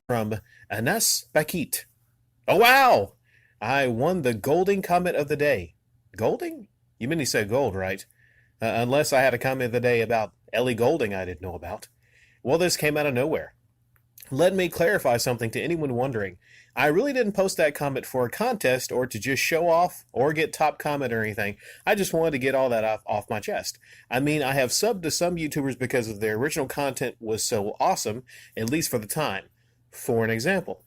from Anas Bahkit. Oh, wow! I won the Golding comment of the day. Golding? You mean he said gold, right? Unless I had a comment of the day about Ellie Golding I didn't know about. Well, this came out of nowhere. Let me clarify something to anyone wondering. I really didn't post that comment for a contest or to just show off or get top comment or anything. I just wanted to get all that off my chest. I mean, I have subbed to some YouTubers because of their original content was so awesome, at least for the time. For an example,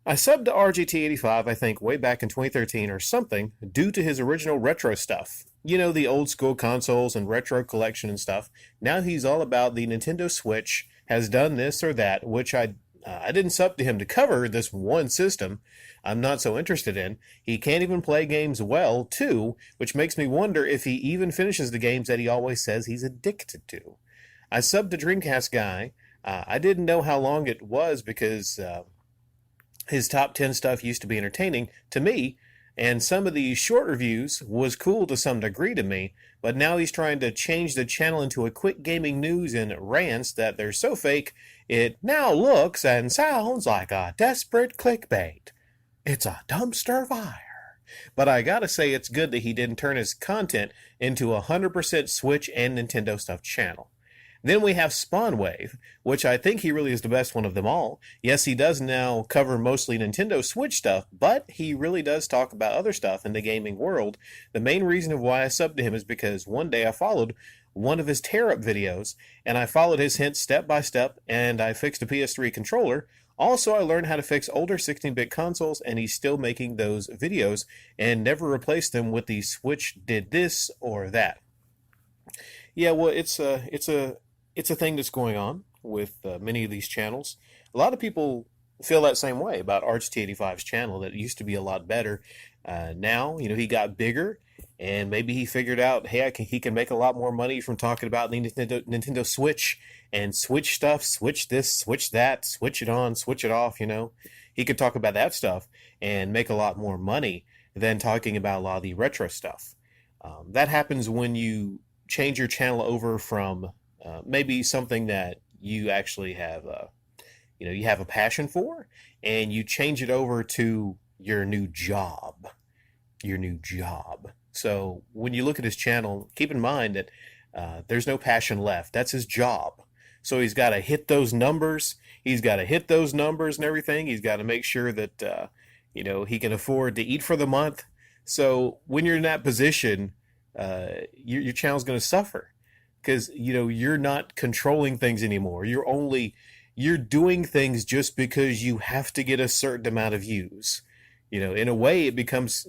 I subbed to RGT85, I think, way back in 2013 or something, due to his original retro stuff. You know, the old school consoles and retro collection and stuff. Now he's all about the Nintendo Switch, has done this or that, which I didn't sub to him to cover this one system I'm not so interested in. He can't even play games well, too, which makes me wonder if he even finishes the games that he always says he's addicted to. I subbed to DreamCastGuy. I didn't know how long it was because his top 10 stuff used to be entertaining to me, and some of the short reviews was cool to some degree to me, but now he's trying to change the channel into a quick gaming news and rants that they're so fake, it now looks and sounds like a desperate clickbait. It's a dumpster fire. But I gotta say it's good that he didn't turn his content into a 100% Switch and Nintendo stuff channel. Then we have Spawnwave, which I think he really is the best one of them all. Yes, he does now cover mostly Nintendo Switch stuff, but he really does talk about other stuff in the gaming world. The main reason of why I subbed to him is because one day I followed one of his tear-up videos, and I followed his hints step by step, and I fixed a PS3 controller. Also, I learned how to fix older 16-bit consoles, and he's still making those videos and never replaced them with the Switch did this or that. Yeah, well, it's a thing that's going on with many of these channels. A lot of people feel that same way about RGT85's channel, that it used to be a lot better. Now, he got bigger, and maybe he figured out, hey, he can make a lot more money from talking about the Nintendo Switch and Switch stuff, Switch this, Switch that, Switch it on, Switch it off, He could talk about that stuff and make a lot more money than talking about a lot of the retro stuff. That happens when you change your channel over from maybe something that you actually have, you have a passion for, and you change it over to your new job. Your new job. So when you look at his channel, keep in mind that there's no passion left. That's his job. So he's got to hit those numbers. He's got to hit those numbers and everything. He's got to make sure that he can afford to eat for the month. So when you're in that position, your channel's going to suffer because you're not controlling things anymore. You're doing things just because you have to get a certain amount of views. In a way, it becomes,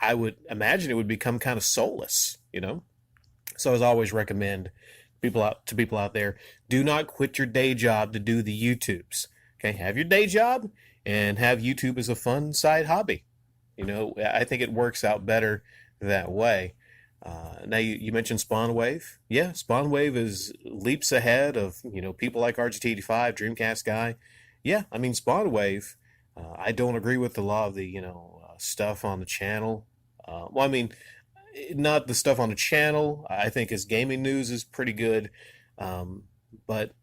I would imagine it would become kind of soulless. So as I always recommend people out there, do not quit your day job to do the YouTubes. Okay, have your day job and have YouTube as a fun side hobby. I think it works out better that way. Now you mentioned Spawnwave. Yeah, Spawnwave is leaps ahead of people like RGT85, DreamCastGuy. Yeah, I mean Spawnwave. I don't agree with a lot of the stuff on the channel. Well, I mean, not the stuff on the channel. I think his gaming news is pretty good. But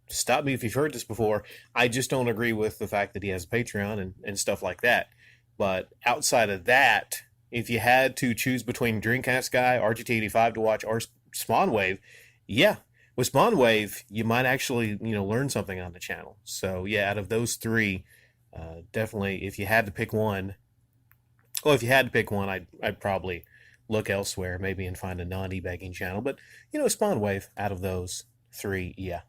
stop me if you've heard this before. I just don't agree with the fact that he has a Patreon and stuff like that. But outside of that, if you had to choose between DreamCastGuy, RGT85 to watch, or Spawnwave, yeah, with Spawnwave, you might actually learn something on the channel. So yeah, out of those three, definitely, if you had to pick one, I'd probably look elsewhere, maybe and find a non-debugging channel. But Spawnwave, out of those three, yeah.